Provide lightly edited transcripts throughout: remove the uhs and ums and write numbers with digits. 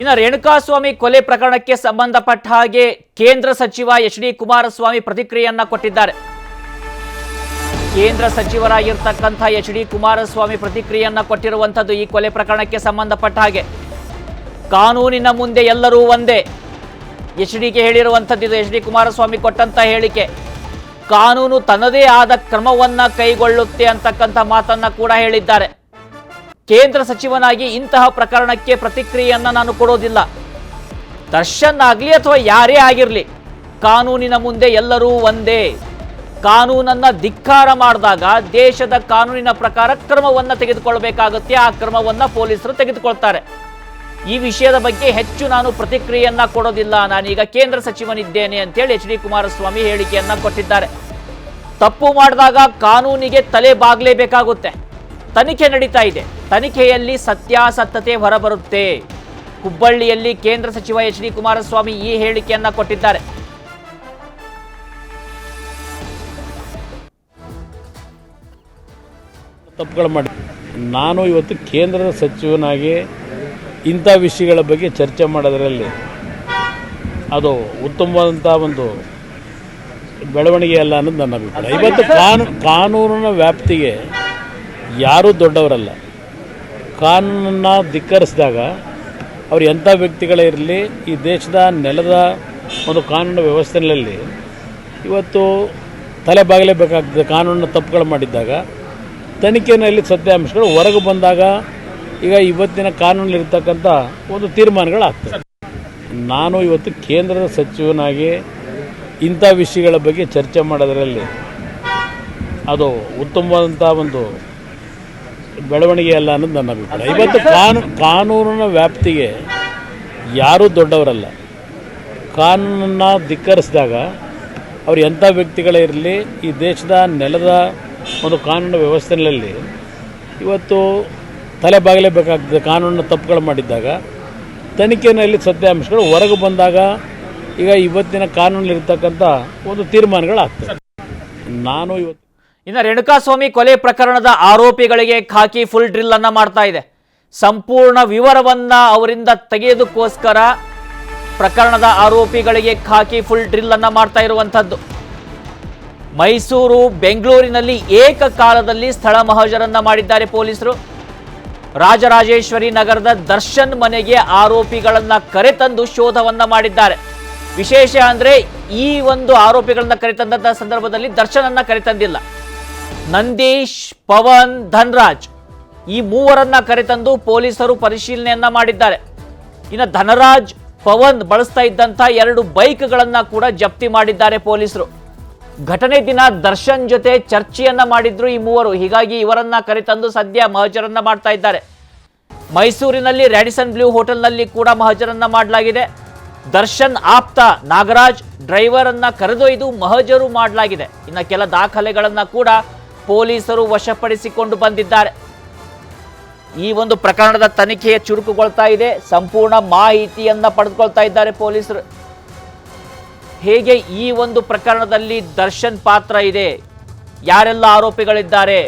ಇನ್ನು ರೇಣುಕಾಸ್ವಾಮಿ ಕೊಲೆ ಪ್ರಕರಣಕ್ಕೆ ಸಂಬಂಧಪಟ್ಟ ಹಾಗೆ ಕೇಂದ್ರ ಸಚಿವ ಎಚ್.ಡಿ. ಕುಮಾರಸ್ವಾಮಿ ಪ್ರತಿಕ್ರಿಯೆಯನ್ನ ಕೊಟ್ಟಿದ್ದಾರೆ. ಕೇಂದ್ರ ಸಚಿವರಾಗಿರ್ತಕ್ಕಂಥ ಎಚ್.ಡಿ. ಕುಮಾರಸ್ವಾಮಿ ಪ್ರತಿಕ್ರಿಯೆಯನ್ನ ಕೊಟ್ಟಿರುವಂತದ್ದು ಈ ಕೊಲೆ ಪ್ರಕರಣಕ್ಕೆ ಸಂಬಂಧಪಟ್ಟ ಹಾಗೆ ಕಾನೂನಿನ ಮುಂದೆ ಎಲ್ಲರೂ ಒಂದೇ. ಎಚ್.ಡಿಗೆ ಹೇಳಿರುವಂತದ್ದು ಎಚ್.ಡಿ. ಕುಮಾರಸ್ವಾಮಿ ಕೊಟ್ಟಂತ ಹೇಳಿಕೆ. ಕಾನೂನು ತನ್ನದೇ ಆದ ಕ್ರಮವನ್ನ ಕೈಗೊಳ್ಳುತ್ತೆ ಅಂತಕ್ಕಂಥ ಮಾತನ್ನ ಕೂಡ ಹೇಳಿದ್ದಾರೆ. ಕೇಂದ್ರ ಸಚಿವನಾಗಿ ಇಂತಹ ಪ್ರಕರಣಕ್ಕೆ ಪ್ರತಿಕ್ರಿಯೆಯನ್ನ ನಾನು ಕೊಡೋದಿಲ್ಲ. ದರ್ಶನ್ ಆಗಲಿ ಅಥವಾ ಯಾರೇ ಆಗಿರಲಿ, ಕಾನೂನಿನ ಮುಂದೆ ಎಲ್ಲರೂ ಒಂದೇ. ಕಾನೂನನ್ನ ಧಿಕ್ಕಾರ ಮಾಡಿದಾಗ ದೇಶದ ಕಾನೂನಿನ ಪ್ರಕಾರ ಕ್ರಮವನ್ನ ತೆಗೆದುಕೊಳ್ಳಬೇಕಾಗುತ್ತೆ. ಆ ಕ್ರಮವನ್ನ ಪೊಲೀಸರು ತೆಗೆದುಕೊಳ್ತಾರೆ. ಈ ವಿಷಯದ ಬಗ್ಗೆ ಹೆಚ್ಚು ನಾನು ಪ್ರತಿಕ್ರಿಯೆಯನ್ನ ಕೊಡೋದಿಲ್ಲ. ನಾನೀಗ ಕೇಂದ್ರ ಸಚಿವನಿದ್ದೇನೆ ಅಂತೇಳಿ ಎಚ್.ಡಿ. ಕುಮಾರಸ್ವಾಮಿ ಹೇಳಿಕೆಯನ್ನ ಕೊಟ್ಟಿದ್ದಾರೆ. ತಪ್ಪು ಮಾಡಿದಾಗ ಕಾನೂನಿಗೆ ತಲೆ ಬಾಗಲೇಬೇಕಾಗುತ್ತೆ. ತನಿಖೆ ನಡೀತಾ ಇದೆ. ತನಿಖೆಯಲ್ಲಿ ಸತ್ಯಾಸತ್ಯತೆ ಹೊರಬರುತ್ತೆ. ಹುಬ್ಬಳ್ಳಿಯಲ್ಲಿ ಕೇಂದ್ರ ಸಚಿವ ಎಚ್.ಡಿ. ಕುಮಾರಸ್ವಾಮಿ ಈ ಹೇಳಿಕೆಯನ್ನ ಕೊಟ್ಟಿದ್ದಾರೆ. ತಪ್ಪುಗಳು ಮಾಡಿ ನಾನು ಇವತ್ತು ಕೇಂದ್ರದ ಸಚಿವನಾಗಿ ಇಂಥ ವಿಷಯಗಳ ಬಗ್ಗೆ ಚರ್ಚೆ ಮಾಡೋದರಲ್ಲಿ ಅದು ಉತ್ತಮವಾದಂಥ ಒಂದು ಬೆಳವಣಿಗೆ ಅಲ್ಲ ಅನ್ನೋದು ನನ್ನ ಅಭಿಪ್ರಾಯ. ಇವತ್ತು ಕಾನೂನಿನ ವ್ಯಾಪ್ತಿಗೆ ಯಾರೂ ದೊಡ್ಡವರಲ್ಲ. ಕಾನೂನನ್ನು ಧಿಕ್ಕರಿಸಿದಾಗ ಅವ್ರು ಎಂಥ ವ್ಯಕ್ತಿಗಳೇ ಇರಲಿ, ಈ ದೇಶದ ನೆಲದ ಒಂದು ಕಾನೂನು ವ್ಯವಸ್ಥೆಯಲ್ಲಿ ಇವತ್ತು ತಲೆ ಬಾಗಲೇಬೇಕಾಗ್ತದೆ. ಕಾನೂನಿನ ತಪ್ಪುಗಳು ಮಾಡಿದ್ದಾಗ ತನಿಖೆಯಲ್ಲಿ ಸತ್ಯಾಂಶಗಳು ಹೊರಗೆ ಬಂದಾಗ ಈಗ ಇವತ್ತಿನ ಕಾನೂನಲ್ಲಿರ್ತಕ್ಕಂಥ ಒಂದು ತೀರ್ಮಾನಗಳಾಗ್ತದೆ. ನಾನು ಇವತ್ತು ಕೇಂದ್ರದ ಸಚಿವನಾಗಿ ಇಂಥ ವಿಷಯಗಳ ಬಗ್ಗೆ ಚರ್ಚೆ ಮಾಡೋದರಲ್ಲಿ ಅದು ಉತ್ತಮವಾದಂಥ ಒಂದು ಬೆಳವಣಿಗೆ ಅಲ್ಲ ಅನ್ನೋದು ನನ್ನ ಅಭಿಪ್ರಾಯ. ಇವತ್ತು ಕಾನೂನಿನ ವ್ಯಾಪ್ತಿಗೆ ಯಾರೂ ದೊಡ್ಡವರಲ್ಲ. ಕಾನೂನನ್ನು ಧಿಕ್ಕರಿಸಿದಾಗ ಅವ್ರು ಎಂಥ ವ್ಯಕ್ತಿಗಳೇ ಇರಲಿ, ಈ ದೇಶದ ನೆಲದ ಒಂದು ಕಾನೂನು ವ್ಯವಸ್ಥೆಯಲ್ಲಿ ಇವತ್ತು ತಲೆ ಬಾಗಲೇಬೇಕಾಗ್ತದೆ. ಕಾನೂನಿನ ತಪ್ಪುಗಳು ಮಾಡಿದ್ದಾಗ ತನಿಖೆಯಲ್ಲಿ ಸತ್ಯಾಂಶಗಳು ಹೊರಗೆ ಬಂದಾಗ ಈಗ ಇವತ್ತಿನ ಕಾನೂನಲ್ಲಿರ್ತಕ್ಕಂಥ ಒಂದು ತೀರ್ಮಾನಗಳಾಗ್ತದೆ. ನಾನು ಇವತ್ತು ಇನ್ನು ರೇಣುಕಾಸ್ವಾಮಿ ಕೊಲೆ ಪ್ರಕರಣದ ಆರೋಪಿಗಳಿಗೆ ಖಾಕಿ ಫುಲ್ ಡ್ರಿಲ್ ಅನ್ನ ಮಾಡ್ತಾ ಇದೆ. ಸಂಪೂರ್ಣ ವಿವರವನ್ನ ಅವರಿಂದ ತೆಗೆಯೋದಕ್ಕೋಸ್ಕರ ಪ್ರಕರಣದ ಆರೋಪಿಗಳಿಗೆ ಖಾಕಿ ಫುಲ್ ಡ್ರಿಲ್ ಅನ್ನ ಮಾಡ್ತಾ ಇರುವಂತದ್ದು. ಮೈಸೂರು, ಬೆಂಗಳೂರಿನಲ್ಲಿ ಏಕಕಾಲದಲ್ಲಿ ಸ್ಥಳ ಮಹಜರನ್ನ ಮಾಡಿದ್ದಾರೆ ಪೊಲೀಸರು. ರಾಜರಾಜೇಶ್ವರಿ ನಗರದ ದರ್ಶನ್ ಮನೆಗೆ ಆರೋಪಿಗಳನ್ನ ಕರೆತಂದು ಶೋಧವನ್ನ ಮಾಡಿದ್ದಾರೆ. ವಿಶೇಷ ಅಂದ್ರೆ ಈ ಒಂದು ಆರೋಪಿಗಳನ್ನ ಕರೆತಂದ ಸಂದರ್ಭದಲ್ಲಿ ದರ್ಶನನ್ನ ಕರೆತಂದಿಲ್ಲ. ನಂದೀಶ್, ಪವನ್, ಧನರಾಜ್ ಈ ಮೂವರನ್ನ ಕರೆತಂದು ಪೊಲೀಸರು ಪರಿಶೀಲನೆಯನ್ನ ಮಾಡಿದ್ದಾರೆ. ಇನ್ನು ಧನರಾಜ್, ಪವನ್ ಬಳಸ್ತಾ ಇದ್ದಂಥ 2 ಬೈಕ್ಗಳನ್ನ ಕೂಡ ಜಪ್ತಿ ಮಾಡಿದ್ದಾರೆ ಪೊಲೀಸರು. ಘಟನೆ ದಿನ ದರ್ಶನ್ ಜೊತೆ ಚರ್ಚೆಯನ್ನ ಮಾಡಿದ್ರು ಈ ಮೂವರು. ಹೀಗಾಗಿ ಇವರನ್ನ ಕರೆತಂದು ಸದ್ಯ ಮಹಜರನ್ನ ಮಾಡ್ತಾ ಇದ್ದಾರೆ. ಮೈಸೂರಿನಲ್ಲಿ ರ್ಯಾಡಿಸನ್ ಬ್ಲೂ ಹೋಟೆಲ್ನಲ್ಲಿ ಕೂಡ ಮಹಜರನ್ನ ಮಾಡಲಾಗಿದೆ. ದರ್ಶನ್ ಆಪ್ತ ನಾಗರಾಜ್ ಡ್ರೈವರ್ ಅನ್ನ ಕರೆದೊಯ್ದು ಮಹಜರು ಮಾಡಲಾಗಿದೆ. ಇನ್ನು ಕೆಲ ದಾಖಲೆಗಳನ್ನ ಕೂಡ ಪೊಲೀಸರು ವಶಪಡಿಸಿಕೊಂಡು ಬಂದಿದ್ದಾರೆ. ಈ ಒಂದು ಪ್ರಕರಣದ ತನಿಖೆಯ ಚುರುಕುಗೊಳ್ತಾ ಇದೆ. ಸಂಪೂರ್ಣ ಮಾಹಿತಿಯನ್ನ ಪಡೆದುಕೊಳ್ತಾ ಇದ್ದಾರೆ ಪೊಲೀಸರು. ಹೇಗೆ ಈ ಒಂದು ಪ್ರಕರಣದಲ್ಲಿ ದರ್ಶನ್ ಪಾತ್ರ ಇದೆ, ಯಾರೆಲ್ಲ ಆರೋಪಿಗಳಿದ್ದಾರೆ,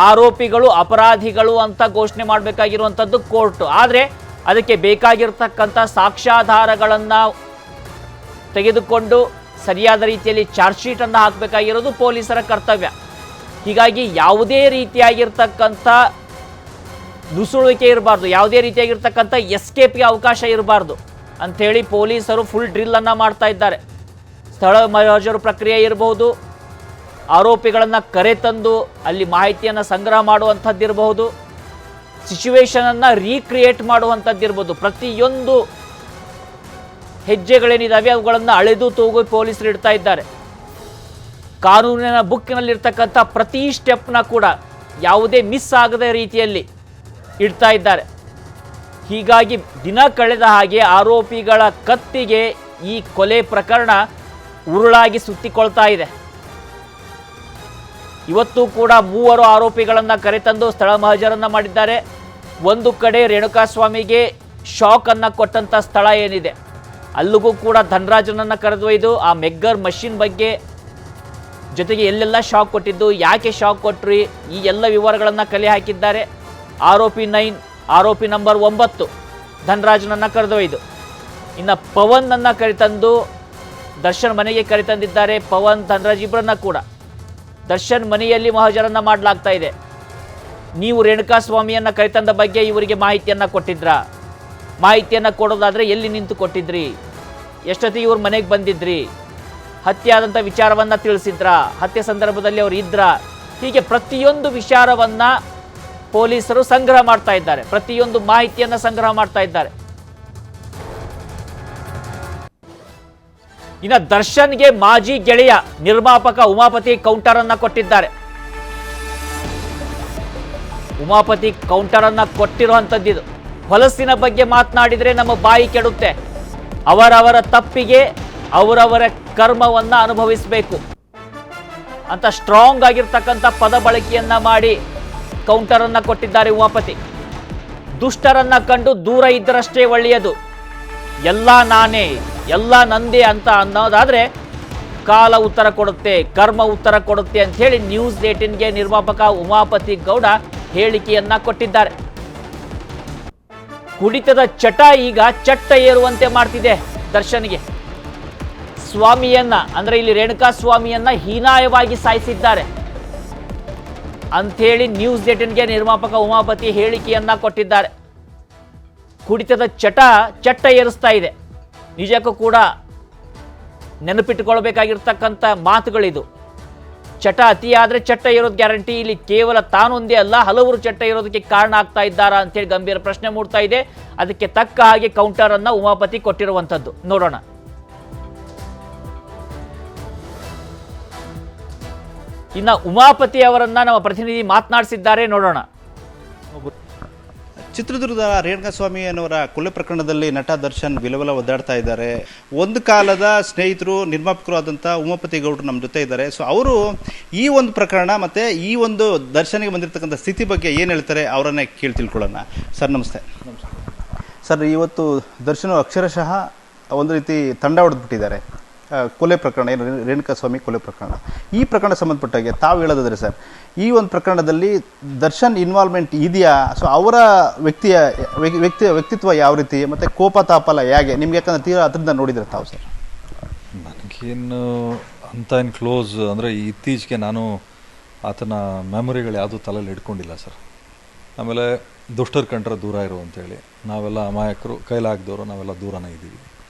ಆರೋಪಿಗಳು ಅಪರಾಧಿಗಳು ಅಂತ ಘೋಷಣೆ ಮಾಡಬೇಕಾಗಿರುವಂಥದ್ದು ಕೋರ್ಟ್. ಆದರೆ ಅದಕ್ಕೆ ಬೇಕಾಗಿರ್ತಕ್ಕಂಥ ಸಾಕ್ಷ್ಯಾಧಾರಗಳನ್ನು ತೆಗೆದುಕೊಂಡು ಸರಿಯಾದ ರೀತಿಯಲ್ಲಿ ಚಾರ್ಜ್ ಶೀಟನ್ನು ಹಾಕಬೇಕಾಗಿರೋದು ಪೊಲೀಸರ ಕರ್ತವ್ಯ. ಹೀಗಾಗಿ ಯಾವುದೇ ರೀತಿಯಾಗಿರ್ತಕ್ಕಂಥ ನುಸುಳುವಿಕೆ ಇರಬಾರ್ದು, ಯಾವುದೇ ರೀತಿಯಾಗಿರ್ತಕ್ಕಂಥ ಎಸ್ಕೇಪ್ಗೆ ಅವಕಾಶ ಇರಬಾರ್ದು ಅಂಥೇಳಿ ಪೊಲೀಸರು ಫುಲ್ ಡ್ರಿಲ್ಲನ್ನು ಮಾಡ್ತಾ ಇದ್ದಾರೆ. ಸ್ಥಳ ಮಹಜರು ಪ್ರಕ್ರಿಯೆ ಇರಬಹುದು, ಆರೋಪಿಗಳನ್ನು ಕರೆತಂದು ಅಲ್ಲಿ ಮಾಹಿತಿಯನ್ನು ಸಂಗ್ರಹ ಮಾಡುವಂಥದ್ದಿರಬಹುದು, ಸಿಚುವೇಶನನ್ನು ರೀಕ್ರಿಯೇಟ್ ಮಾಡುವಂಥದ್ದಿರ್ಬೋದು. ಪ್ರತಿಯೊಂದು ಹೆಜ್ಜೆಗಳೇನಿದ್ದಾವೆ ಅವುಗಳನ್ನು ಅಳೆದು ತೂಗು ಪೊಲೀಸರು ಇಡ್ತಾ ಇದ್ದಾರೆ. ಕಾನೂನಿನ ಬುಕ್ಕಿನಲ್ಲಿರ್ತಕ್ಕಂಥ ಪ್ರತಿ ಸ್ಟೆಪ್ನ ಕೂಡ ಯಾವುದೇ ಮಿಸ್ ಆಗದ ರೀತಿಯಲ್ಲಿ ಇಡ್ತಾ ಇದ್ದಾರೆ. ಹೀಗಾಗಿ ದಿನ ಕಳೆದ ಹಾಗೆ ಆರೋಪಿಗಳ ಕತ್ತಿಗೆ ಈ ಕೊಲೆ ಪ್ರಕರಣ ಉರುಳಾಗಿ ಸುತ್ತಿಕೊಳ್ತಾ ಇದೆ. ಇವತ್ತು ಕೂಡ 3 ಆರೋಪಿಗಳನ್ನು ಕರೆತಂದು ಸ್ಥಳ ಮಹಜರನ್ನ ಮಾಡಿದ್ದಾರೆ. ಒಂದು ಕಡೆ ರೇಣುಕಾಸ್ವಾಮಿಗೆ ಶಾಕ್ ಅನ್ನ ಕೊಟ್ಟಂತ ಸ್ಥಳ ಏನಿದೆ ಅಲ್ಲಿಗೂ ಕೂಡ ಧನರಾಜನನ್ನ ಕರೆದೊಯ್ದು ಆ ಮೆಗ್ಗರ್ ಮಷಿನ್ ಬಗ್ಗೆ ಜೊತೆಗೆ ಎಲ್ಲೆಲ್ಲ ಶಾಕ್ ಕೊಟ್ಟಿದ್ದು, ಯಾಕೆ ಶಾಕ್ ಕೊಟ್ರಿ, ಈ ಎಲ್ಲ ವಿವರಗಳನ್ನು ಕಲೆ ಹಾಕಿದ್ದಾರೆ. ಆರೋಪಿ 9, ಆರೋಪಿ ನಂಬರ್ 9 ಧನರಾಜನನ್ನು ಕರೆದೊಯ್ದು. ಇನ್ನು ಪವನ್ನನ್ನು ಕರೆತಂದು ದರ್ಶನ್ ಮನೆಗೆ ಕರೆತಂದಿದ್ದಾರೆ. ಪವನ್, ಧನರಾಜ್ ಇಬ್ಬರನ್ನ ಕೂಡ ದರ್ಶನ್ ಮನೆಯಲ್ಲಿ ಮಹಜರನ್ನು ಮಾಡಲಾಗ್ತಾ ಇದೆ. ನೀವು ರೇಣುಕಾಸ್ವಾಮಿಯನ್ನು ಕರೆತಂದ ಬಗ್ಗೆ ಇವರಿಗೆ ಮಾಹಿತಿಯನ್ನು ಕೊಟ್ಟಿದ್ರಾ? ಮಾಹಿತಿಯನ್ನು ಕೊಡೋದಾದರೆ ಎಲ್ಲಿ ನಿಂತು ಕೊಟ್ಟಿದ್ರಿ? ಎಷ್ಟೊತ್ತಿಗೆ ಇವ್ರ ಮನೆಗೆ ಬಂದಿದ್ರಿ? ಹತ್ಯೆ ಆದಂಥ ವಿಚಾರವನ್ನು ತಿಳಿಸಿದ್ರಾ? ಹತ್ಯೆ ಸಂದರ್ಭದಲ್ಲಿ ಅವರು ಇದ್ರಾ? ಹೀಗೆ ಪ್ರತಿಯೊಂದು ವಿಚಾರವನ್ನು ಪೊಲೀಸರು ಸಂಗ್ರಹ ಮಾಡ್ತಾ ಇದ್ದಾರೆ. ಪ್ರತಿಯೊಂದು ಮಾಹಿತಿಯನ್ನು ಸಂಗ್ರಹ ಮಾಡ್ತಾ ಇದ್ದಾರೆ. ಇನ್ನು ದರ್ಶನ್ಗೆ ಮಾಜಿ ಗೆಳೆಯ ನಿರ್ಮಾಪಕ ಉಮಾಪತಿ ಕೌಂಟರ್ ಅನ್ನ ಕೊಟ್ಟಿದ್ದಾರೆ. ಉಮಾಪತಿ ಕೌಂಟರ್ ಅನ್ನ ಕೊಟ್ಟಿರುವಂಥದ್ದಿದು. ಹೊಲಸಿನ ಬಗ್ಗೆ ಮಾತನಾಡಿದರೆ ನಮ್ಮ ಬಾಯಿ ಕೆಡುತ್ತೆ. ಅವರವರ ತಪ್ಪಿಗೆ ಅವರವರ ಕರ್ಮವನ್ನ ಅನುಭವಿಸಬೇಕು ಅಂತ ಸ್ಟ್ರಾಂಗ್ ಆಗಿರ್ತಕ್ಕಂಥ ಪದ ಬಳಕೆಯನ್ನ ಮಾಡಿ ಕೌಂಟರ್ ಅನ್ನ ಕೊಟ್ಟಿದ್ದಾರೆ ಉಮಾಪತಿ. ದುಷ್ಟರನ್ನ ಕಂಡು ದೂರ ಇದ್ದರಷ್ಟೇ ಒಳ್ಳೆಯದು, ಎಲ್ಲ ನಾನೇ, ಎಲ್ಲ ನಂದೇ ಅಂತ ಅನ್ನೋದಾದ್ರೆ ಕಾಲ ಉತ್ತರ ಕೊಡುತ್ತೆ, ಕರ್ಮ ಉತ್ತರ ಕೊಡುತ್ತೆ ಅಂತ ಹೇಳಿ ನ್ಯೂಸ್ 18ಗೆ ನಿರ್ಮಾಪಕ ಉಮಾಪತಿ ಗೌಡ ಹೇಳಿಕೆಯನ್ನ ಕೊಟ್ಟಿದ್ದಾರೆ. ಕುಡಿತದ ಚಟ ಈಗ ಚಟ್ಟ ಏರುವಂತೆ ಮಾಡ್ತಿದೆ ದರ್ಶನ್ಗೆ. ಸ್ವಾಮಿಯನ್ನ ಅಂದ್ರೆ ಇಲ್ಲಿ ರೇಣುಕಾ ಸ್ವಾಮಿಯನ್ನ ಹೀನಾಯವಾಗಿ ಸಾಯಿಸಿದ್ದಾರೆ ಅಂಥೇಳಿ ನ್ಯೂಸ್ 18ಗೆ ನಿರ್ಮಾಪಕ ಉಮಾಪತಿ ಹೇಳಿಕೆಯನ್ನ ಕೊಟ್ಟಿದ್ದಾರೆ. ಕುಡಿತದ ಚಟ್ಟ ಏರಿಸ್ತಾ ಇದೆ. ನಿಜಕ್ಕೂ ಕೂಡ ನೆನಪಿಟ್ಟುಕೊಳ್ಬೇಕಾಗಿರ್ತಕ್ಕಂಥ ಮಾತುಗಳಿದು. ಚಟ ಅತಿಯಾದರೆ ಚಟ್ಟ ಇರೋದು ಗ್ಯಾರಂಟಿ. ಇಲ್ಲಿ ಕೇವಲ ತಾನೊಂದೇ ಅಲ್ಲ, ಹಲವರು ಚಟ್ಟ ಇರೋದಕ್ಕೆ ಕಾರಣ ಆಗ್ತಾ ಇದ್ದಾರಾ ಅಂತೇಳಿ ಗಂಭೀರ ಪ್ರಶ್ನೆ ಮೂಡ್ತಾ ಇದೆ. ಅದಕ್ಕೆ ತಕ್ಕ ಹಾಗೆ ಕೌಂಟರ್ ಅನ್ನ ಉಮಾಪತಿ ಕೊಟ್ಟಿರುವಂಥದ್ದು. ನೋಡೋಣ. ಇನ್ನು ಉಮಾಪತಿ ಅವರನ್ನ ನಮ್ಮ ಪ್ರತಿನಿಧಿ ಮಾತನಾಡಿಸಿದ್ದಾರೆ, ನೋಡೋಣ. ಚಿತ್ರದುರ್ಗದ ರೇಣುಕಾಸ್ವಾಮಿ ಅನ್ನೋರ ಕೊಲೆ ಪ್ರಕರಣದಲ್ಲಿ ನಟ ದರ್ಶನ್ ವಿಲವಲ ಒದ್ದಾಡ್ತಾ ಇದ್ದಾರೆ. ಒಂದು ಕಾಲದ ಸ್ನೇಹಿತರು, ನಿರ್ಮಾಪಕರು ಆದಂಥ ಉಮಾಪತಿ ಗೌಡರು ನಮ್ಮ ಜೊತೆ ಇದ್ದಾರೆ. ಸೊ ಅವರು ಈ ಒಂದು ಪ್ರಕರಣ ಮತ್ತು ಈ ಒಂದು ದರ್ಶನ್ಗೆ ಬಂದಿರತಕ್ಕಂಥ ಸ್ಥಿತಿ ಬಗ್ಗೆ ಏನು ಹೇಳ್ತಾರೆ ಅವರನ್ನೇ ಕೇಳಿ ತಿಳ್ಕೊಳ್ಳೋಣ. ಸರ್ ನಮಸ್ತೆ. ಸರ್, ಇವತ್ತು ದರ್ಶನ್ ಅಕ್ಷರಶಃ ಒಂದು ರೀತಿ ತಂಡ ಹೊಡೆದ್ಬಿಟ್ಟಿದ್ದಾರೆ. ಕೊಲೆ ಪ್ರಕರಣ, ಏನು ರೇಣುಕಾಸ್ವಾಮಿ ಕೊಲೆ ಪ್ರಕರಣ, ಈ ಪ್ರಕರಣ ಸಂಬಂಧಪಟ್ಟಾಗೆ ತಾವು ಹೇಳೋದಾದರೆ ಸರ್, ಈ ಒಂದು ಪ್ರಕರಣದಲ್ಲಿ ದರ್ಶನ್ ಇನ್ವಾಲ್ವ್ಮೆಂಟ್ ಇದೆಯಾ? ಸೊ ಅವರ ವ್ಯಕ್ತಿತ್ವ ಯಾವ ರೀತಿ, ಮತ್ತು ಕೋಪ ತಾಪಲ ಹೇಗೆ ನಿಮ್ಗೆ? ಯಾಕಂದ್ರೆ ತೀರಾ ಅದರಿಂದ ನೋಡಿದ್ರೆ ತಾವು ಸರ್. ನನಗೇನು ಅಂತ ಏನು ಕ್ಲೋಸ್ ಅಂದರೆ ಇತ್ತೀಚೆಗೆ ನಾನು ಆತನ ಮೆಮೊರಿಗಳು ಯಾವುದೂ ತಲೆಯಲ್ಲಿ ಇಟ್ಕೊಂಡಿಲ್ಲ ಸರ್. ಆಮೇಲೆ ದುಷ್ಟರ ಕಂಡ್ರೆ ದೂರ ಇರು ಅಂತೇಳಿ ನಾವೆಲ್ಲ ಅಮಾಯಕರು, ಕೈಲಾಗದವರು ನಾವೆಲ್ಲ ದೂರನೇ ಇದ್ದೀವಿ.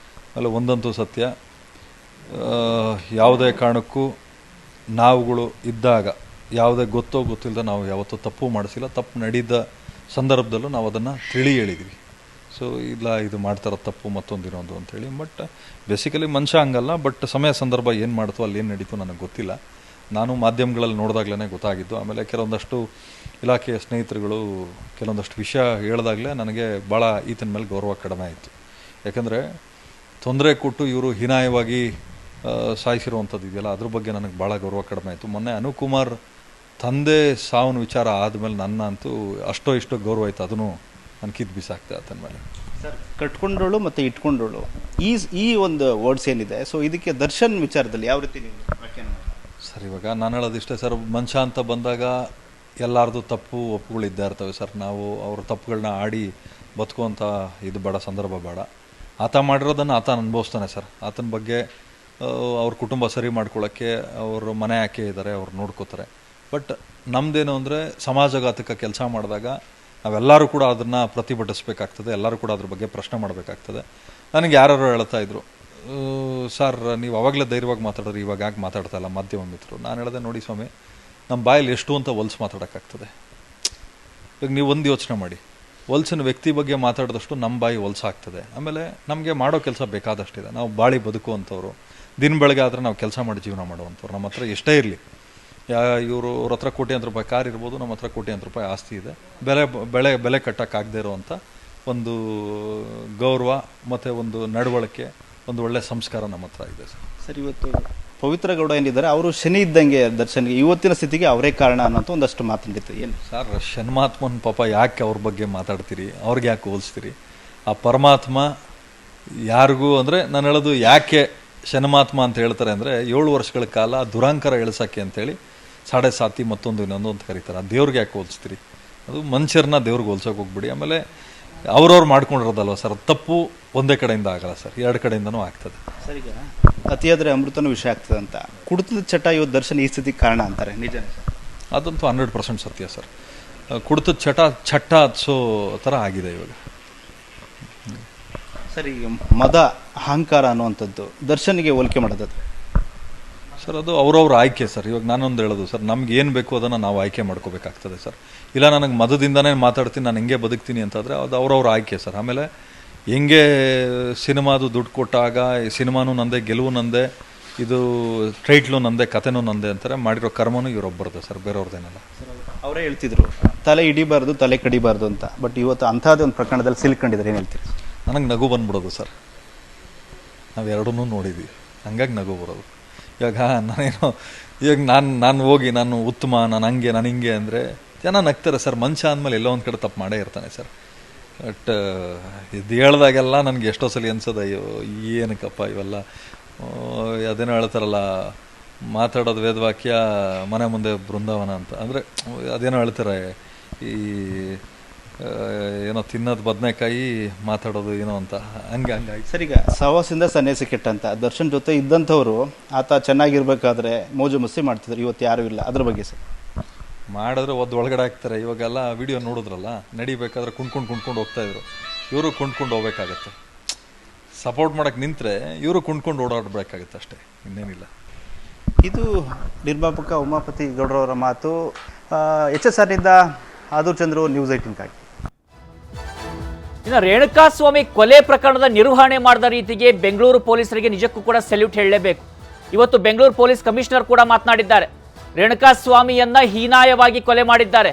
ಆಮೇಲೆ ಒಂದಂತೂ ಸತ್ಯ, ಯಾವುದೇ ಕಾರಣಕ್ಕೂ ನಾವುಗಳು ಇದ್ದಾಗ ಯಾವುದೇ ಗೊತ್ತಿಲ್ಲದೆ ನಾವು ಯಾವತ್ತೂ ತಪ್ಪು ಮಾಡಿಸಿಲ್ಲ. ತಪ್ಪು ನಡೆದ ಸಂದರ್ಭದಲ್ಲೂ ನಾವು ಅದನ್ನು ತಿಳಿ ಹೇಳಿದ್ವಿ. ಸೊ ಇಲ್ಲ, ಇದು ಮಾಡ್ತಾರೋ ತಪ್ಪು ಮತ್ತೊಂದಿರೋದು ಅಂಥೇಳಿ. ಬಟ್ ಬೇಸಿಕಲಿ ಮನುಷ್ಯ ಹಂಗಲ್ಲ. ಬಟ್ ಸಮಯ ಸಂದರ್ಭ ಏನು ಮಾಡ್ತು, ಅಲ್ಲಿ ಏನು ನಡೀತು ನನಗೆ ಗೊತ್ತಿಲ್ಲ. ನಾನು ಮಾಧ್ಯಮಗಳಲ್ಲಿ ನೋಡಿದಾಗಲೇ ಗೊತ್ತಾಗಿದ್ದು. ಆಮೇಲೆ ಕೆಲವೊಂದಷ್ಟು ಇಲಾಖೆಯ ಸ್ನೇಹಿತರುಗಳು ಕೆಲವೊಂದಷ್ಟು ವಿಷಯ ಹೇಳಿದಾಗಲೇ ನನಗೆ ಭಾಳ ಈತನ ಮೇಲೆ ಗೌರವ ಕಡಿಮೆ ಆಯಿತು. ಯಾಕಂದರೆ ತೊಂದರೆ ಕೊಟ್ಟು ಇವರು ಹೀನಾಯವಾಗಿ ಸಾಯಿಸಿರುವಂಥದ್ದು ಇದೆಯಲ್ಲ, ಅದ್ರ ಬಗ್ಗೆ ನನಗೆ ಭಾಳ ಗೌರವ ಕಡಿಮೆ ಆಯಿತು. ಮೊನ್ನೆ ಅನುಕುಮಾರ್ ತಂದೆ ಸಾವನ್ನ ವಿಚಾರ ಆದಮೇಲೆ ನನ್ನ ಅಂತೂ ಅಷ್ಟೋ ಇಷ್ಟೋ ಗೌರವ ಆಯಿತು. ಅದನ್ನು ನಾನು ಕಿತ್ತು ಬಿಸಾಕ್ತೆ ಆತನ ಮೇಲೆ. ಸರ್, ಕಟ್ಕೊಂಡೋಳು ಮತ್ತು ಇಟ್ಕೊಂಡೋಳು ಈ ಒಂದು ವರ್ಡ್ಸ್ ಏನಿದೆ, ಸೊ ಇದಕ್ಕೆ ದರ್ಶನ್ ವಿಚಾರದಲ್ಲಿ ಯಾವ ರೀತಿ ನೀವು ವ್ಯಾಖ್ಯಾನ? ಸರ್, ಇವಾಗ ನಾನು ಹೇಳೋದಿಷ್ಟೇ ಸರ್, ಮನುಷ್ಯ ಅಂತ ಬಂದಾಗ ಎಲ್ಲರದು ತಪ್ಪು ಒಪ್ಪುಗಳು ಇದ್ದೇ ಇರ್ತವೆ ಸರ್. ನಾವು ಅವ್ರ ತಪ್ಪುಗಳನ್ನ ಆಡಿ ಬದುಕುವಂಥ ಇದು ಬೇಡ, ಸಂದರ್ಭ ಬೇಡ. ಆತ ಮಾಡಿರೋದನ್ನು ಆತ ಅನುಭವಿಸ್ತಾನೆ ಸರ್. ಆತನ ಬಗ್ಗೆ ಅವ್ರ ಕುಟುಂಬ ಸರಿ ಮಾಡ್ಕೊಳ್ಳೋಕ್ಕೆ ಅವ್ರ ಮನೆ ಯಾಕೆ ಇದ್ದಾರೆ, ಅವ್ರು ನೋಡ್ಕೋತಾರೆ. ಬಟ್ ನಮ್ಮದೇನು ಅಂದರೆ ಸಮಾಜಘಾತಕ ಕೆಲಸ ಮಾಡಿದಾಗ ನಾವೆಲ್ಲರೂ ಕೂಡ ಅದನ್ನು ಪ್ರತಿಭಟಿಸ್ಬೇಕಾಗ್ತದೆ. ಎಲ್ಲರೂ ಕೂಡ ಅದ್ರ ಬಗ್ಗೆ ಪ್ರಶ್ನೆ ಮಾಡಬೇಕಾಗ್ತದೆ. ನನಗೆ ಯಾರು ಹೇಳ್ತಾ ಇದ್ರು, ಸರ್ ನೀವು ಅವಾಗಲೇ ಧೈರ್ಯವಾಗಿ ಮಾತಾಡೋರು, ಇವಾಗ ಯಾಕೆ ಮಾತಾಡ್ತಾ ಇಲ್ಲ ಮಾಧ್ಯಮ ಮಿತ್ರರು? ನಾನು ಹೇಳಿದೆ, ನೋಡಿ ಸ್ವಾಮಿ, ನಮ್ಮ ಬಾಯಲ್ಲಿ ಎಷ್ಟು ಅಂತ ಹೊಲ್ಸು ಮಾತಾಡೋಕ್ಕಾಗ್ತದೆ. ಇವಾಗ ನೀವು ಒಂದು ಯೋಚನೆ ಮಾಡಿ, ಹೊಲ್ಸಿನ ವ್ಯಕ್ತಿ ಬಗ್ಗೆ ಮಾತಾಡಿದಷ್ಟು ನಮ್ಮ ಬಾಯಿ ಹೊಲ್ಸಾಗ್ತದೆ. ಆಮೇಲೆ ನಮಗೆ ಮಾಡೋ ಕೆಲಸ ಬೇಕಾದಷ್ಟಿದೆ. ನಾವು ಬಾಳಿ ಬದುಕುವಂಥವ್ರು, ದಿನ ಬೆಳಗ್ಗೆ ಆದರೆ ನಾವು ಕೆಲಸ ಮಾಡಿ ಜೀವನ ಮಾಡುವಂಥವ್ರು. ನಮ್ಮ ಹತ್ರ ಎಷ್ಟೇ ಇರಲಿ, ಅವ್ರ ಹತ್ರ ಕೋಟ್ಯಾಂತರ ರೂಪಾಯಿ ಕಾರ್ ಇರ್ಬೋದು, ನಮ್ಮ ಹತ್ರ ಕೋಟ್ಯಾಂತರ ರೂಪಾಯಿ ಆಸ್ತಿ ಇದೆ. ಬೆಲೆ ಕಟ್ಟೋಕ್ಕಾಗದೇ ಇರೋವಂಥ ಒಂದು ಗೌರವ ಮತ್ತು ಒಂದು ನಡವಳಿಕೆ, ಒಂದು ಒಳ್ಳೆಯ ಸಂಸ್ಕಾರ ನಮ್ಮ ಹತ್ರ ಇದೆ ಸರ್. ಸರ್, ಇವತ್ತು ಪವಿತ್ರ ಗೌಡ ಏನಿದ್ದಾರೆ ಅವರು ಶನಿ ಇದ್ದಂಗೆ ದರ್ಶನ್ಗೆ ಇವತ್ತಿನ ಸ್ಥಿತಿಗೆ ಅವರೇ ಕಾರಣ ಅನ್ನೋಂಥ ಒಂದಷ್ಟು ಮಾತನಾಡಿತ್ತು. ಏನು ಸರ್, ಶನ್ಮಾತ್ಮನ ಪಾಪ ಯಾಕೆ ಅವ್ರ ಬಗ್ಗೆ ಮಾತಾಡ್ತೀರಿ? ಅವ್ರಿಗೆ ಯಾಕೆ ಹೋಲಿಸ್ತೀರಿ? ಆ ಪರಮಾತ್ಮ ಯಾರಿಗೂ ಅಂದರೆ ನಾನು ಹೇಳೋದು, ಯಾಕೆ ಶನ್ಮಾತ್ಮ ಅಂತ ಹೇಳ್ತಾರೆ ಅಂದರೆ 7 ವರ್ಷಗಳ ಕಾಲ ದುರಾಂಕಾರ ಇಳಿಸೋಕ್ಕೆ ಅಂತೇಳಿ 7.5 ಮತ್ತೊಂದು ಇನ್ನೊಂದು ಅಂತ ಕರೀತಾರೆ. ಆ ದೇವ್ರಿಗೆ ಯಾಕೆ ಹೋಲಿಸ್ತೀರಿ? ಅದು ಮನುಷ್ಯರನ್ನ ದೇವ್ರಿಗೆ ಹೋಲ್ಸೋಕೆ ಹೋಗ್ಬಿಡಿ. ಆಮೇಲೆ ಅವ್ರವ್ರು ಮಾಡ್ಕೊಂಡಿರೋದಲ್ವ ಸರ್, ತಪ್ಪು ಒಂದೇ ಕಡೆಯಿಂದ ಆಗಲ್ಲ ಸರ್, ಎರಡು ಕಡೆಯಿಂದನೂ ಆಗ್ತದೆ. ಸರ್, ಈಗ ಅತಿಯಾದರೆ ಅಮೃತನೂ ವಿಷಯ ಆಗ್ತದೆ ಅಂತ ಕುಡಿತದ ಚಟ ಇವತ್ತು ದರ್ಶನ್ ಈ ಸ್ಥಿತಿಗೆ ಕಾರಣ ಅಂತಾರೆ, ನಿಜ? ಅದಂತೂ 100% ಸತ್ಯ ಸರ್. ಕುಡಿತದ ಚಟ್ಟ ಹತ್ಸೋ ಥರ ಆಗಿದೆ ಇವಾಗ. ಸರ್, ಈಗ ಮದ ಅಹಂಕಾರ ಅನ್ನುವಂಥದ್ದು ದರ್ಶನ್ಗೆ ಹೋಲಿಕೆ ಮಾಡೋದು ಸರ್, ಅದು ಅವ್ರವ್ರ ಆಯ್ಕೆ ಸರ್. ಇವಾಗ ನಾನೊಂದು ಹೇಳೋದು ಸರ್, ನಮ್ಗೆ ಏನು ಬೇಕು ಅದನ್ನು ನಾವು ಆಯ್ಕೆ ಮಾಡ್ಕೋಬೇಕಾಗ್ತದೆ ಸರ್. ಇಲ್ಲ ನನಗೆ ಮದದಿಂದನೇ ಮಾತಾಡ್ತೀನಿ, ನಾನು ಹೆಂಗೆ ಬದುಕ್ತೀನಿ ಅಂತಂದರೆ ಅದು ಅವ್ರವ್ರ ಆಯ್ಕೆ ಸರ್. ಆಮೇಲೆ ಹೆಂಗೆ ಸಿನಿಮಾದು ದುಡ್ಡು ಕೊಟ್ಟಾಗ ಸಿನಿಮಾನೂ ನಂದೆ, ಗೆಲುವು ನಂದೆ, ಇದು ಟೈಟ್ಲು ನಂದೆ, ಕಥೆನೂ ನಂದೆ ಅಂತಾರೆ. ಮಾಡಿರೋ ಕರ್ಮನೂ ಇವರೊಬ್ಬರದು ಸರ್, ಬೇರೆಯವ್ರದ್ದೇನಲ್ಲ. ಅವರೇ ಹೇಳ್ತಿದ್ರು ತಲೆ ಹಿಡಿಬಾರ್ದು, ತಲೆ ಕಡಿಬಾರ್ದು ಅಂತ. ಬಟ್ ಇವತ್ತು ಅಂಥದ್ದೇ ಒಂದು ಪ್ರಕರಣದಲ್ಲಿ ಸಿಲ್ಕೊಂಡಿದ್ರೆ ಏನು ಹೇಳ್ತೀರಿ? ನನಗೆ ನಗು ಬಂದ್ಬಿಡೋದು ಸರ್. ನಾವು ಎರಡನ್ನೂ ನೋಡಿದ್ವಿ, ಹಂಗಾಗಿ ನಗು ಬರೋದು. ಇವಾಗ ನಾನು ಹೋಗಿ ನಾನು ಉತ್ತಮ, ನಾನು ಹಂಗೆ, ನಾನು ಹಿಂಗೆ ಅಂದರೆ ಜನ ನಗ್ತಾರೆ ಸರ್. ಮನುಷ್ಯ ಅಂದಮೇಲೆ ಎಲ್ಲೋ ಒಂದು ಕಡೆ ತಪ್ಪು ಮಾಡೇ ಇರ್ತಾನೆ ಸರ್. ಬಟ್ ಇದು ಹೇಳ್ದಾಗೆಲ್ಲ ನನಗೆ ಎಷ್ಟೋ ಸಲ ಅನ್ಸೋದು, ಅಯ್ಯೋ ಏನಕ್ಕಪ್ಪ ಇವೆಲ್ಲ. ಅದೇನೋ ಹೇಳ್ತಾರಲ್ಲ, ಮಾತಾಡೋದು ವೇದವಾಕ್ಯ, ಮನೆ ಮುಂದೆ ಬೃಂದಾವನ ಅಂತ. ಅಂದರೆ ಅದೇನೋ ಹೇಳ್ತಾರೆ, ಈ ಏನೋ ತಿನ್ನೋದು ಬದನೆಕಾಯಿ, ಮಾತಾಡೋದು ಏನೋ ಅಂತ, ಹಂಗಾಗಿ ಸರ್. ಈಗ ಸಹವಾಸದಿಂದ ಸನ್ಯಾಸಿ ಕೆಟ್ಟಂತ ದರ್ಶನ್ ಜೊತೆ ಇದ್ದಂಥವ್ರು ಆತ ಚೆನ್ನಾಗಿರ್ಬೇಕಾದ್ರೆ ಮೋಜು ಮಸ್ತಿ ಮಾಡ್ತಿದ್ರು, ಇವತ್ತು ಯಾರೂ ಇಲ್ಲ. ಅದ್ರ ಬಗ್ಗೆ ಸರ್ ಮಾಡಿದ್ರೆ ಒಳಗಡೆ ಹಾಕ್ತಾರೆ. ಇವಾಗೆಲ್ಲ ವಿಡಿಯೋ ನೋಡಿದ್ರಲ್ಲ, ನಡಿಬೇಕಾದ್ರೆ ಕುಣ್ಕೊಂಡು ಹೋಗ್ತಾಯಿದ್ರು. ಇವರು ಕುಣ್ಕೊಂಡು ಹೋಗ್ಬೇಕಾಗತ್ತೆ. ಸಪೋರ್ಟ್ ಮಾಡೋಕ್ಕೆ ನಿಂತರೆ ಇವರು ಕುಣ್ಕೊಂಡು ಓಡಾಡಬೇಕಾಗತ್ತೆ ಅಷ್ಟೇ, ಇನ್ನೇನಿಲ್ಲ. ಇದು ನಿರ್ಮಾಪಕ ಉಮಾಪತಿ ಗೌಡ್ರವರ ಮಾತು. HSRನಿಂದ ಆದೂರ್ ಚಂದ್ರು, ನ್ಯೂಸ್ 18 ಇನ್ನು ರೇಣುಕಾಸ್ವಾಮಿ ಕೊಲೆ ಪ್ರಕರಣದ ನಿರ್ವಹಣೆ ಮಾಡಿದ ರೀತಿಗೆ ಬೆಂಗಳೂರು ಪೊಲೀಸರಿಗೆ ನಿಜಕ್ಕೂ ಕೂಡ ಸೆಲ್ಯೂಟ್ ಹೇಳಲೇಬೇಕು. ಇವತ್ತು ಬೆಂಗಳೂರು ಪೊಲೀಸ್ ಕಮಿಷನರ್ ಕೂಡ ಮಾತನಾಡಿದ್ದಾರೆ. ರೇಣುಕಾಸ್ವಾಮಿಯನ್ನ ಹೀನಾಯವಾಗಿ ಕೊಲೆ ಮಾಡಿದ್ದಾರೆ,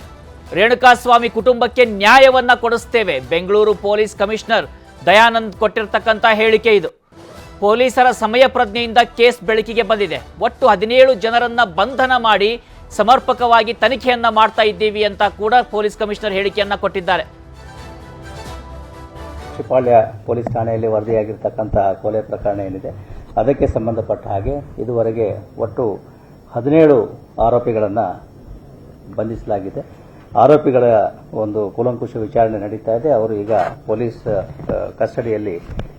ರೇಣುಕಾಸ್ವಾಮಿ ಕುಟುಂಬಕ್ಕೆ ನ್ಯಾಯವನ್ನ ಕೊಡಿಸ್ತೇವೆ. ಬೆಂಗಳೂರು ಪೊಲೀಸ್ ಕಮಿಷನರ್ ದಯಾನಂದ್ ಕೊಟ್ಟಿರ್ತಕ್ಕಂಥ ಹೇಳಿಕೆ ಇದು. ಪೊಲೀಸರ ಸಮಯ ಪ್ರಜ್ಞೆಯಿಂದ ಕೇಸ್ ಬೆಳಕಿಗೆ ಬಂದಿದೆ. ಒಟ್ಟು 17 ಜನರನ್ನ ಬಂಧನ ಮಾಡಿ ಸಮರ್ಪಕವಾಗಿ ತನಿಖೆಯನ್ನ ಮಾಡ್ತಾ ಇದ್ದೀವಿ ಅಂತ ಕೂಡ ಪೊಲೀಸ್ ಕಮಿಷನರ್ ಹೇಳಿಕೆಯನ್ನ ಕೊಟ್ಟಿದ್ದಾರೆ. ಶಿಪಾಳ್ಯ ಪೊಲೀಸ್ ಠಾಣೆಯಲ್ಲಿ ವರದಿಯಾಗಿರ್ತಕ್ಕಂತಹ ಕೊಲೆ ಪ್ರಕರಣ ಏನಿದೆ ಅದಕ್ಕೆ ಸಂಬಂಧಪಟ್ಟ ಹಾಗೆ ಇದುವರೆಗೆ ಒಟ್ಟು 17 ಆರೋಪಿಗಳನ್ನು ಬಂಧಿಸಲಾಗಿದೆ. ಆರೋಪಿಗಳ ಒಂದು ಕೂಲಂಕುಷ ವಿಚಾರಣೆ ನಡೀತಾ ಇದೆ. ಅವರು ಈಗ ಪೊಲೀಸ್ ಕಸ್ಟಡಿಯಲ್ಲಿ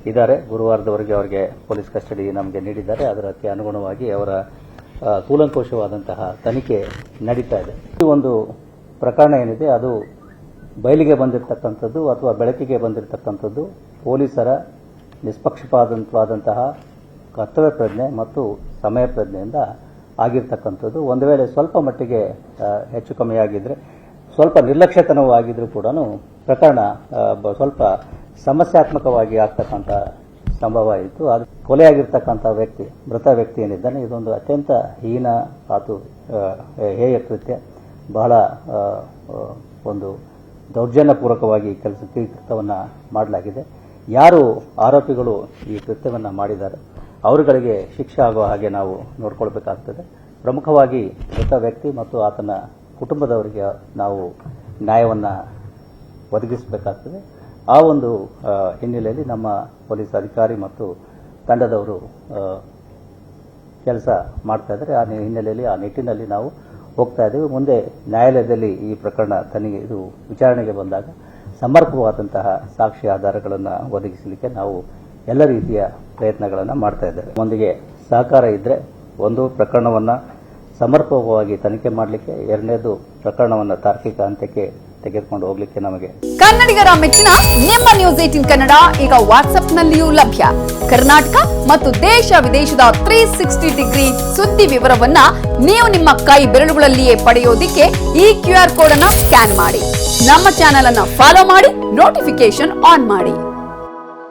ಇದ್ದಾರೆ. ಗುರುವಾರದವರೆಗೆ ಅವರಿಗೆ ಪೊಲೀಸ್ ಕಸ್ಟಡಿ ನಮಗೆ ನೀಡಿದ್ದಾರೆ. ಅದಕ್ಕೆ ಅನುಗುಣವಾಗಿ ಅವರ ಕೂಲಂಕುಷವಾದಂತಹ ತನಿಖೆ ನಡೀತಾ ಇದೆ. ಈ ಒಂದು ಪ್ರಕರಣ ಏನಿದೆ ಅದು ಬಯಲಿಗೆ ಬಂದಿರತಕ್ಕಂಥದ್ದು ಅಥವಾ ಬೆಳಕಿಗೆ ಬಂದಿರತಕ್ಕಂಥದ್ದು ಪೊಲೀಸರ ನಿಷ್ಪಕ್ಷಪಾತವಾದಂತಹ ಕರ್ತವ್ಯ ಪ್ರಜ್ಞೆ ಮತ್ತು ಸಮಯ ಪ್ರಜ್ಞೆಯಿಂದ ಆಗಿರ್ತಕ್ಕಂಥದ್ದು. ಒಂದು ವೇಳೆ ಸ್ವಲ್ಪ ಮಟ್ಟಿಗೆ ಹೆಚ್ಚು ಕಮ್ಮಿಯಾಗಿದ್ದರೆ, ಸ್ವಲ್ಪ ನಿರ್ಲಕ್ಷ್ಯತನವಾಗಿದ್ರೂ ಕೂಡ ಪ್ರಕರಣ ಸ್ವಲ್ಪ ಸಮಸ್ಯಾತ್ಮಕವಾಗಿ ಆಗ್ತಕ್ಕಂಥ ಸಂಭವ ಇತ್ತು. ಅದು ಕೊಲೆಯಾಗಿರ್ತಕ್ಕಂಥ ವ್ಯಕ್ತಿ, ಮೃತ ವ್ಯಕ್ತಿ ಏನಿದ್ದಾನೆ, ಇದೊಂದು ಅತ್ಯಂತ ಹೀನ ಹಾಗೂ ಹೇಯ ಕೃತ್ಯ. ಬಹಳ ಒಂದು ದೌರ್ಜನ್ಯಪೂರ್ವಕವಾಗಿ ಕೃತ್ಯವನ್ನು ಮಾಡಲಾಗಿದೆ. ಯಾರು ಆರೋಪಿಗಳು ಈ ಕೃತ್ಯವನ್ನು ಮಾಡಿದ್ದಾರೆ ಅವರುಗಳಿಗೆ ಶಿಕ್ಷೆ ಆಗುವ ಹಾಗೆ ನಾವು ನೋಡ್ಕೊಳ್ಬೇಕಾಗ್ತದೆ. ಪ್ರಮುಖವಾಗಿ ಮೃತ ವ್ಯಕ್ತಿ ಮತ್ತು ಆತನ ಕುಟುಂಬದವರಿಗೆ ನಾವು ನ್ಯಾಯವನ್ನು ಒದಗಿಸಬೇಕಾಗ್ತದೆ. ಆ ಒಂದು ಹಿನ್ನೆಲೆಯಲ್ಲಿ ನಮ್ಮ ಪೊಲೀಸ್ ಅಧಿಕಾರಿ ಮತ್ತು ತಂಡದವರು ಕೆಲಸ ಮಾಡ್ತಾ ಇದ್ದಾರೆ. ಆ ಹಿನ್ನೆಲೆಯಲ್ಲಿ, ಆ ನಿಟ್ಟಿನಲ್ಲಿ ನಾವು ಹೋಗ್ತಾ ಇದ್ದೇವೆ. ಮುಂದೆ ನ್ಯಾಯಾಲಯದಲ್ಲಿ ಈ ಪ್ರಕರಣ ಇದು ವಿಚಾರಣೆಗೆ ಬಂದಾಗ ಸಮರ್ಪಕವಾದಂತಹ ಸಾಕ್ಷಿ ಆಧಾರಗಳನ್ನು ಒದಗಿಸಲಿಕ್ಕೆ ನಾವು ಎಲ್ಲ ರೀತಿಯ ಪ್ರಯತ್ನಗಳನ್ನು ಮಾಡ್ತಾ ಇದ್ದೇವೆ. ಒಂದಿಗೆ ಸಹಕಾರ ಇದ್ದರೆ ಒಂದು ಪ್ರಕರಣವನ್ನು ಸಮರ್ಪಕವಾಗಿ ತನಿಖೆ ಮಾಡಲಿಕ್ಕೆ, ಎರಡನೇದು ಪ್ರಕರಣವನ್ನು ತಾರ್ಕಿಕ ಹಂತಕ್ಕೆ ತೆಗೆದುಕೊಂಡು ಹೋಗ್ಲಿಕ್ಕೆ ನಮಗೆ. ಕನ್ನಡಿಗರ ಮೆಚ್ಚಿನ ನಿಮ್ಮ ನ್ಯೂಸ್ 18 ಕನ್ನಡ ಈಗ ವಾಟ್ಸ್ಆಪ್ನಲ್ಲಿಯೂ ಲಭ್ಯ. ಕರ್ನಾಟಕ ಮತ್ತು ದೇಶ ವಿದೇಶದ 360 ಡಿಗ್ರಿ ಸುದ್ದಿ ವಿವರವನ್ನ ನೀವು ನಿಮ್ಮ ಕೈ ಬೆರಳುಗಳಲ್ಲಿಯೇ ಪಡೆಯೋದಿಕ್ಕೆ ಈ QR ಕೋಡ್ ಅನ್ನು ಸ್ಕ್ಯಾನ್ ಮಾಡಿ. ನಮ್ಮ ಚಾನೆಲ್ ಅನ್ನು ಫಾಲೋ ಮಾಡಿ, ನೋಟಿಫಿಕೇಶನ್ ಆನ್ ಮಾಡಿ.